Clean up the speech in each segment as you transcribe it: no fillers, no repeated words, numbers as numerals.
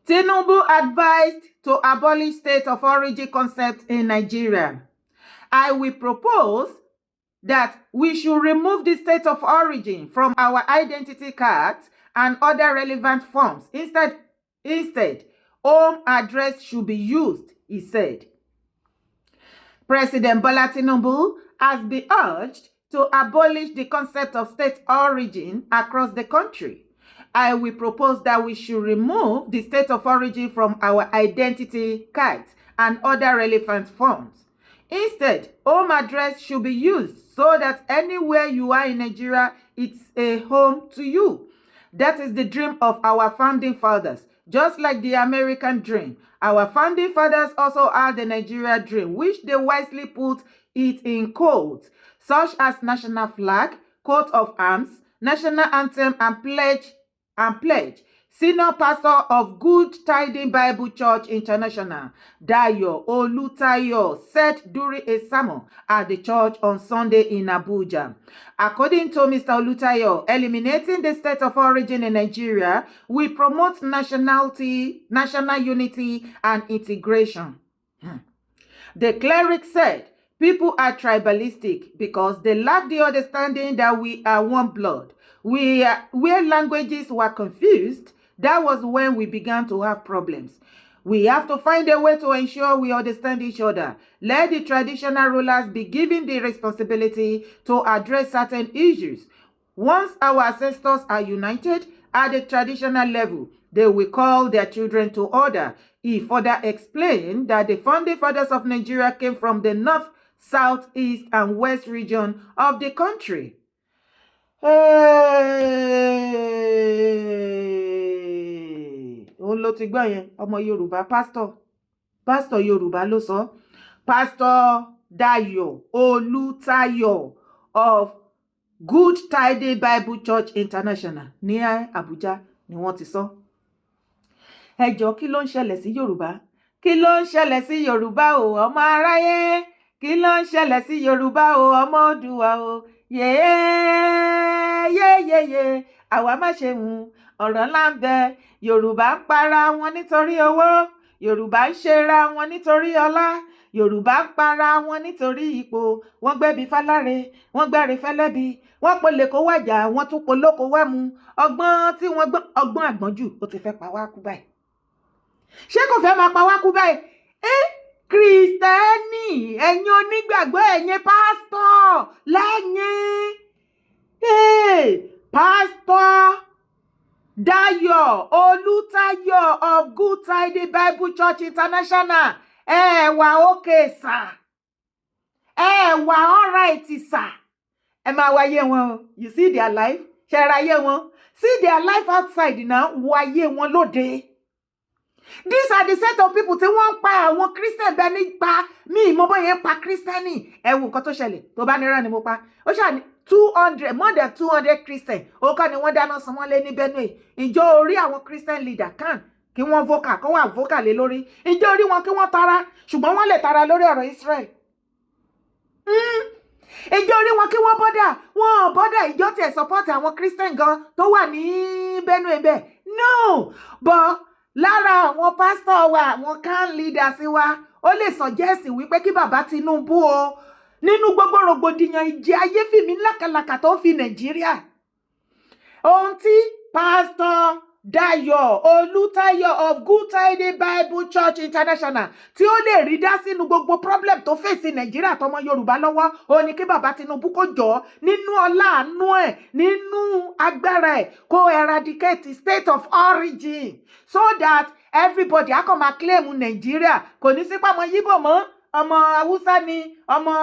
Tinubu advised to abolish state of origin concept in Nigeria. I will propose that we should remove the state of origin from our identity cards and other relevant forms. Instead, home address should be used, he said. President Bola Tinubu has been urged to abolish the concept of state origin across the country. I will propose that we should remove the state of origin from our identity cards and other relevant forms. Instead, home address should be used so that anywhere you are in Nigeria, it's a home to you. That is the dream of our founding fathers. Just like the American dream, our founding fathers also had the Nigeria dream, which they wisely put it in codes, such as national flag, coat of arms, national anthem, and pledge. Senior pastor of Good Tidings Bible Church International, Dayo Olutayo, said during a sermon at the church on Sunday in Abuja. According to Mr. Olutayo, eliminating the state of origin in Nigeria will promote national unity, and integration. The cleric said, people are tribalistic because they lack the understanding that we are one blood. Where languages were confused, that was when we began to have problems. We have to find a way to ensure we understand each other. Let the traditional rulers be given the responsibility to address certain issues. Once our ancestors are united at the traditional level, they will call their children to order. He further explained that the founding fathers of Nigeria came from the north, south, east, and west region of the country. Òun ló ti gbọ́ yẹn, ọmọ Yorùbá pásítọ̀ Yorùbá ló sọ. Pastor Dayo Olutayo of Good Tidings Bible Church International ní Abuja ni wọ́n ti sọ. Ẹ jọ̀ọ́, kí ló ń ṣẹlẹ̀ sí Yorùbá? Kí ló ń ṣẹlẹ̀ sí Yorùbá o, ọmọ aráyé? Kí ló ń ṣẹlẹ̀ sí Yorùbá o, ọmọ Oòduà o? Yéyéyéyé, àwa má ṣe hùn, ọ̀rọ̀ ńlá ń bẹ. Yorùbá ń para wọn nítorí owó, Yorùbá ń ṣera wọn nítorí ọlá, Yorùbá ń para wọn nítorí ipò. Wọ́n gbẹ́bi fáláre, wọ́n gbáre fẹ́lẹ́bi, wọ́n polè kó wàjà, wọ́n tún polóko wá mu. Ọgbọ́n tí wọ́n gbọ́n, ọgbọ́n àgbọ́njù, ó ti fẹ́ pa wá kú báyìí. Ṣé kò fẹ́ máa pa wá kú báyìí? Kristẹni, ẹ̀yin onígbàgbọ́, ẹ̀yin pásítọ̀ lẹ́yìn. Pastor Dayo Olutayo of Good Tidings Bible Church International, ẹ wà okay sà, ẹ wà alright sà. Ẹ máa wáyé wọn o. You see their life? Ṣe ra ayé wọn? See their life outside now, wo ayé wọn lóde. These are the set of people tí wọ́n ń pa àwọn Christian bẹ́ẹ̀ nípa mí mo bọ́ yẹn pa Christiani. Ẹ wo nǹkan tó ṣẹlẹ̀ tó bá nira ni mo pa. Ó ṣáà ní 200, more than 200 Christian. Ó kọ́ ni wọ́n dáná sun wọ́n lé ní Benue. Ìjọ orí àwọn Christian leader kan kí wọ́n vocal, kán wà vocal lé lórí. Ìjọ orí wọn kí wọ́n tara, ṣùgbọ́n wọ́n lè tara lórí ọ̀rọ̀ Israel. Ìjọ orí wọn kí wọ́n bọ́dà, wọ́n bọ́dà ìjọ tiẹ̀ support àwọn Christian gan tó wà ní Benue bẹ́ẹ̀. No, but lára àwọn pásítọ̀ wa, àwọn can leaders wa, ó lè suggest wípé kí bàbá Tinubu o, nínú gbogbo rògbòdìyàn ìjẹ ayé fìmí lákàlàkà tó fi Nàìjíríà. Ohun tí Pastor Dayo Olutayo of Good Tidings Bible Church International tí ó lè rí dá sínú gbogbo problem tó fèsì Nàìjíríà tọmọ Yorùbá lọ́wọ́, ó ní kí bàbá Tinubu kó jọ nínú ọlá àánú ẹ̀, nínú agbára ẹ̀, kó eradicate state of origin so that everybody á kàn máa claim Nàìjíríà. Kò ní sí pàmò Yíbò mọ́, ọmọ Haúsá ni, ọmọ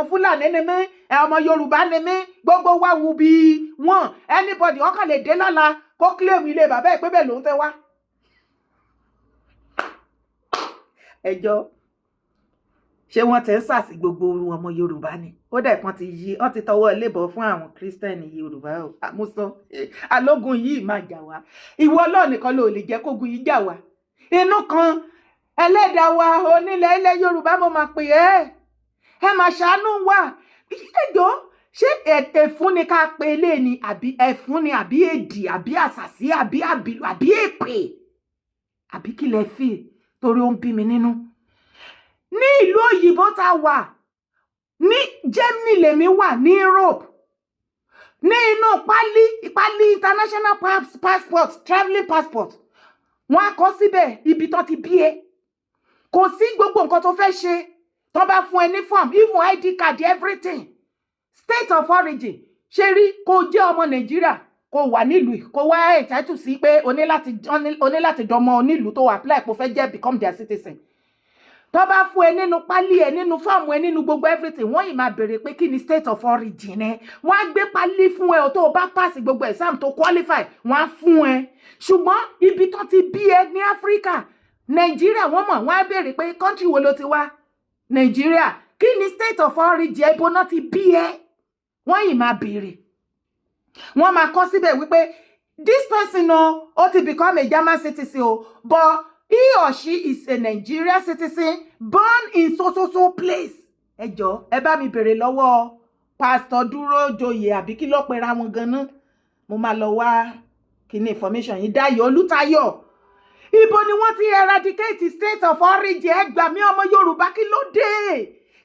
Fúlàní ni mí, ọmọ Yorùbá ni mí, gbogbo wa wù bí wọn. Anybody ó kàn lè dé lọ́la kó claim ilé bàbá ẹ̀ pé bẹ́ẹ̀ ló ń fẹ́ wá. Ẹjọ́, ṣé wọ́n tẹ̀ ń sàsì gbogbo ọmọ Yorùbá ni? Ó dẹ̀ kan ti yí, wọ́n ti tọwọ́ lébọ̀ fún àwọn Kírísítẹ́nì Yorùbá o. Àmúsọ, alógun yìí máa jà wá. Ìwọ Ọlọ́run nìkan ló lè jẹ́ kógun yìí jà wá. Inú kan ẹlẹ́dàá wa onílẹ̀ ilẹ̀ Yorùbá mo máa pè ẹ máa ṣàánú wa. Ẹjọ́, ṣé ẹ̀fún ni ká pe ilé ni, àbí ẹ̀fún ni, àbí èdì, àbí àṣàsí, àbí àbìlù, àbí èpè? àbí kí lẹ fi torí ó ń bí mi nínú. Ní ìlú òyìnbó tá wà, ní Germany lèmi wà, ní Europe, ní inú pálí international passport, traveling passport, wọ́n á kọ síbẹ̀ ibi tó ti bí ẹ. Kò sí gbogbo nǹkan tó fẹ́ ṣe tó bá fún ẹ ní form, even ID card, everything. State of origin, ṣe rí kó jẹ́ ọmọ Nàìjíríà, kó wà nílùú, kó wá entitled sí pé o ní láti dọmọ onílùú tó apply kó fẹ́ jẹ́ become their citizen. Tó bá fún ẹ nínú pálí ẹ, nínú form ẹ, nínú gbogbo everything, wọ́n yìí máa béèrè pé kí ni state of origin ẹ. Wọ́n á gbé pálí fún ẹ, o tó bá pass gbogbo exam tó qualify, wọ́n á fún ẹ. Ṣùgbọ́n ibi tó ti bí ẹ ní Africa, Nàìjíríà, wọ́n mọ̀, wọ́n á béèrè pé country wo ló ti wá? Nàìjíríà. Kí ni state of origin, ibo náà ti bí ẹ? Wọ́n yìí máa béèrè. Wọ́n máa kọ síbẹ̀ wípé this person ó ti become a German citizen but he or she is a Nigerian citizen born in so place. Ẹ jọ̀ọ́, ẹ bá mi béèrè lọ́wọ́ Pastor Dúrójoyè àbí kí ló pera wọn gan-an. Mo máa lọ wá kíní information yìí. Dayọ̀ Olútayọ̀. Ibo ni wọ́n ti eradicate state of origin? Ẹ gbà mí ọmọ Yorùbá, kí ló dé?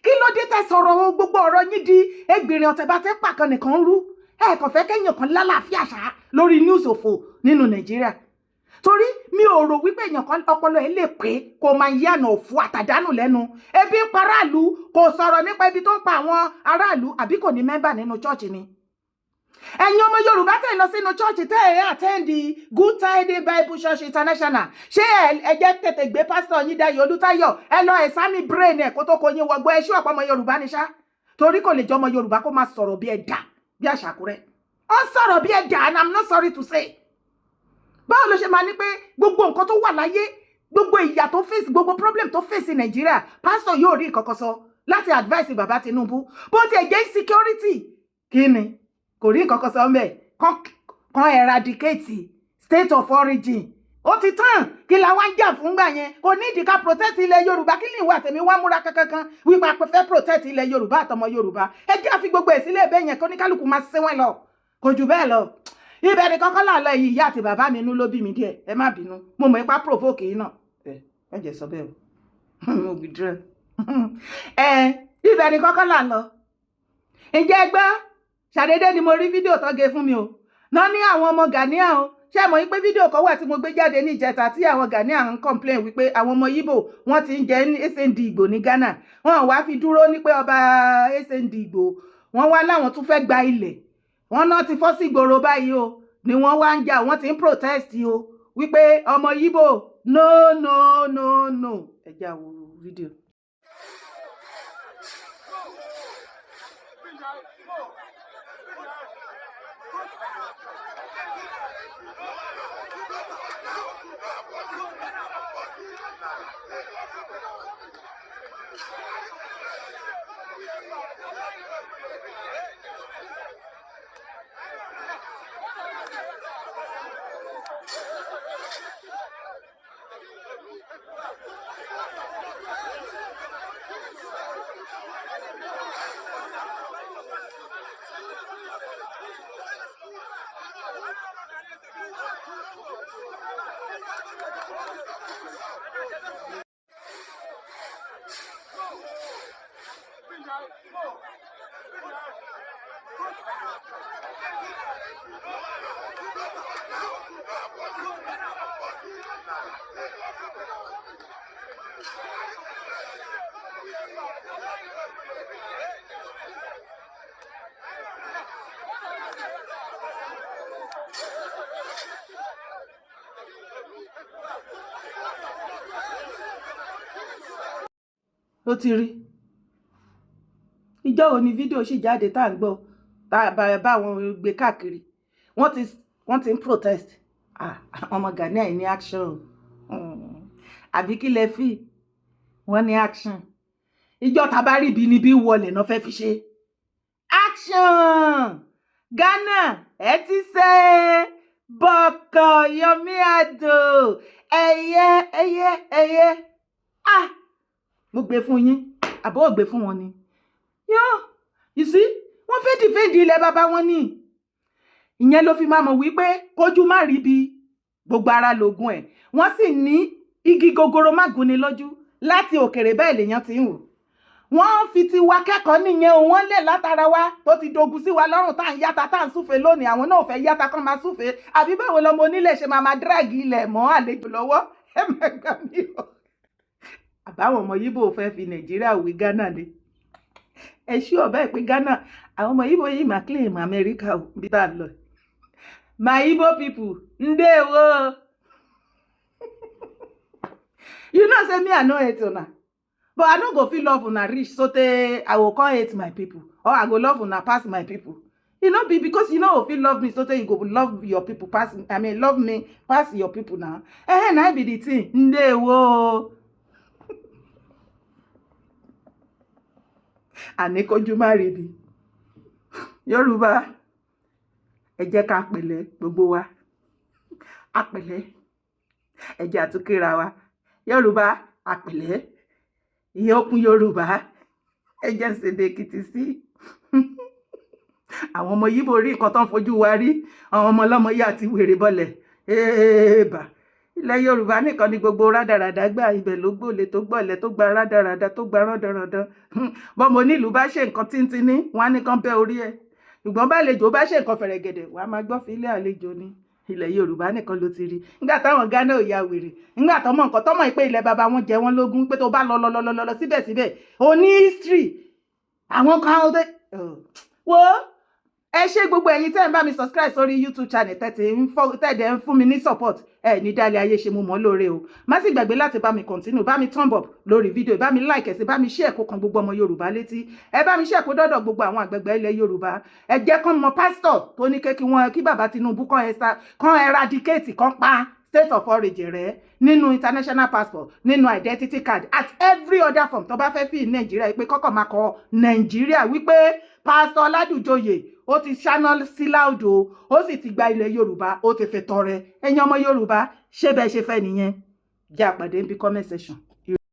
Kí ló dé tẹ́ sọ̀rọ̀ gbogbo ọ̀rọ̀ yín di ẹgbìnrin ọ̀tẹ̀ bá tẹ́ pàkan nìkan rú? Ẹ kàn fẹ́ kẹ́yìn kan lálàáfíà ṣá lórí news òfò nínú Nàìjíríà. Torí mi ò rò wípé èèyàn kan ọpọlọ ẹ lè pé kó máa yànà òfò àtàdánù lẹ́nu. Ebi ń pa aráàlú, kò sọ̀rọ̀ nípa ibi tó ń pa àwọn aráàlú, àbí kò ní mẹ́mbà nínú church ni. Ẹ̀yin ọmọ Yorùbá tẹ́ lọ sínú church tẹ́ attend Good Tidings Bible Church International. Ṣé ẹ jẹ́ tètè gbé pastor yín Dayọ̀ Olútayọ̀ ẹ lọ examine brain ẹ̀ kó tó kó yín wọgbọ́ ẹ ṣú ọ̀pọ̀ ọmọ Yorùbá ni ṣá. Torí kò lè jọ ọmọ Yorùbá kó máa sọ̀rọ̀ bí ẹ̀dá, bí Àṣàkúrẹ́. Ó sọ̀rọ̀ bí ẹ̀dá, and I'm not sorry to say. Báwo ló ṣe máa ní pé gbogbo nǹkan tó wà láyé, gbogbo ìyà tó face, gbogbo problem tó face Nàìjíríà, pastor yóò rí nǹkan sọ láti advice bàbá Tinubu. Bó ti ẹ̀ jẹ́ insecurity, kí ni? Kò rí nǹkan sọ ńbẹ̀. Kan eradicate state of origin. Ó ti tán, kí la wá ń jà fún gbà yẹn? Kò ní ìdí ká protect ilẹ̀ Yorùbá, kí ni ìwà tèmi wá múra kankan wípé a fẹ́ protect ilẹ̀ Yorùbá àtọmọ Yorùbá. Ẹ jẹ́ àfi gbogbo ẹ̀ sílẹ̀ bẹ́ẹ̀ yẹn kó ní kálukú máa ṣe wọ́n lọ. Kò jù bẹ́ẹ̀ lọ. Ibẹ̀ ni kọ́kọ́ là lọ yìí, ìyá àti bàbá mi inú ló bí mi díẹ̀. Ẹ má bínú. Mo mọ̀ ipá provoke yìí náà. Ẹ jẹ́ sọ bẹ́ẹ̀ o. Mo withdraw. Ibẹ̀ ni kọ́kọ́ là lọ. Ǹjẹ́ gbọ́? Ṣàdédé ni mo rí fídíò tó gé fún mi o. Náà ní àwọn ọmọ Ghanaian o. Ṣé mọ̀ wípé fídíò kan wà tí mo gbé jáde ní ìjẹta tí àwọn Ghanaian ń complain wípé àwọn ọmọ Igbo wọ́n ti ń jẹ SND Igbo ní Ghana. Wọ́n wá fi dúró ní pé ọba SND Igbo wọ́n wá láwọn tún fẹ́ gba ilẹ̀. Wọ́n náà ti fọ́ sí ìgboro báyìí o. Ni wọ́n wá ń jà, wọ́n ti ń protest o. Wípé ọmọ Igbo no. Ẹ jẹ́ á wo fídíò. Ó ti rí. Ìjọ́ wo ni fídíò sì jáde tá à ń gbọ́ tá bá wọn gbé káàkiri. Wọ́n ti ń protest. Ọmọ Ghanaian ní action. Àbí kí lẹ fi? Wọ́n ní action. Ìjọ́ tá bá rí ibi níbí wọlé náà fẹ́ fi ṣe. Action! Ghana, ẹ ti ṣe bọ̀kọ̀ Yomi Addo. Ẹyẹ. Mo gbé fún yín, àbọ̀ ò gbé fún wọn ni. You see, wọ́n fẹ́ defend ilẹ̀ bàbá wọn ni. Ìyẹn ló fi máa mọ̀ wípé kójú má rí bí gbogbo ara lògùn ẹ̀. Wọ́n sì ní igi gogoro má gún ni lójú láti òkèrè bẹ́ẹ̀ lèèyàn ti ń wò wọ́n fi ti wa kẹ́kọ̀ọ́ nìyẹn o wọ́n lè látara wa tó ti dogun sí wa lọ́rùn tá à ń yáta tá à ń súfèé lónìí àwọn náà ò fẹ́ yáta kán máa súfèé àbí báwo lọmọ onílẹ̀ ṣe máa díràgì ilẹ̀ mọ́ àlejò lọ́wọ́ ẹ mẹ́gbà mi o àbáwọn ọmọ Yíbò fẹ́ fi Nàìjíríà wé Ghana ni ẹ ṣí ọ̀bẹ́ pé Ghana àwọn ọmọ Yíbò yìí máa claim Amẹ́ríkà o bí tá a lọ my Igbo people ndewo you know say me I no hate una but I no go feel love una reach so tey I go come hate my people or I go love una pass my people. You know, be because you know feel love me so tey you go love your people pass. I mean, love me pass your people now. Na be the thing. Ndewo. Anekojumo rebi. Yorùbá. Ẹ jẹ́ ká pẹ̀lẹ́ gbogbo wa. A pẹ̀lẹ́. Ẹ jẹ́ a tún kíra wa. Yorùbá, a pẹ̀lẹ́. Ìyókùn Yorùbá ẹ jẹ́ ṣèdè Èkìtì sí àwọn ọmọ Yíbò rí nǹkan tó ń fojú wa rí àwọn ọmọ ọlọ́mọ yìí àti wèrè bọ́lẹ̀ èèbà ilẹ̀ Yorùbá nìkan ni gbogbo rádaràdá gbà ibẹ̀ ló gbòlè tó gbọ̀lẹ̀ tó gba rádaràdá tó gba rándanrandan bọ́mọ onílùú bá ṣe nǹkan tíntínní wọn á ní kán bẹ́ orí ẹ̀ ṣùgbọ́n bá àlejò bá ṣe nǹkan fẹ̀rẹ̀gẹ̀dẹ̀ wàá máa gbọ́ fi ilé àlejò ni ilẹ̀ Yorùbá nìkan ló ti rí nígbà táwọn Ghana ò ya wèrè nígbà tọmọ nǹkan tọmọ pé ilẹ̀ baba wọn jẹ wọn lógún pé tó bá lọ síbẹ̀síbẹ̀ ó ní history àwọn kan ó wo ẹ ṣé gbogbo ẹ̀yin tẹ́ ń bá mi subscribe sórí YouTube channel tẹ́tẹ̀ ń fún mi ní support ẹ ní dálé ayé ṣe mo mọ́ lóore o má sì gbàgbé láti bá mi continue bá mi thumb up lórí fídíò bá mi like ẹ sí bá mi share kó kan gbogbo ọmọ Yorùbá létí ẹ bá mi share kó dọ́dọ̀ gbogbo àwọn àgbẹ̀gbẹ̀ ilẹ̀ Yorùbá ẹ jẹ́ kán mọ pásítọ̀ tó ní kí bàbá Tinubu kán eradicate kán pa state of origin rẹ nínú international passport nínú identity card at every other form tó bá fẹ́ fi Nàìjíríà pé kọ́kọ́ máa kọ Nàìjíríà wípé pásítọ̀ Ládùjọyè ó ti ṣáná sí láòdò ó sì ti gba ilẹ̀ Yorùbá ó ti fi tọrẹ ẹ̀yin ọmọ Yorùbá ṣé bẹ́ẹ̀ ṣe fẹ́ nìyẹn jẹ́ àpàdé níbi comment section.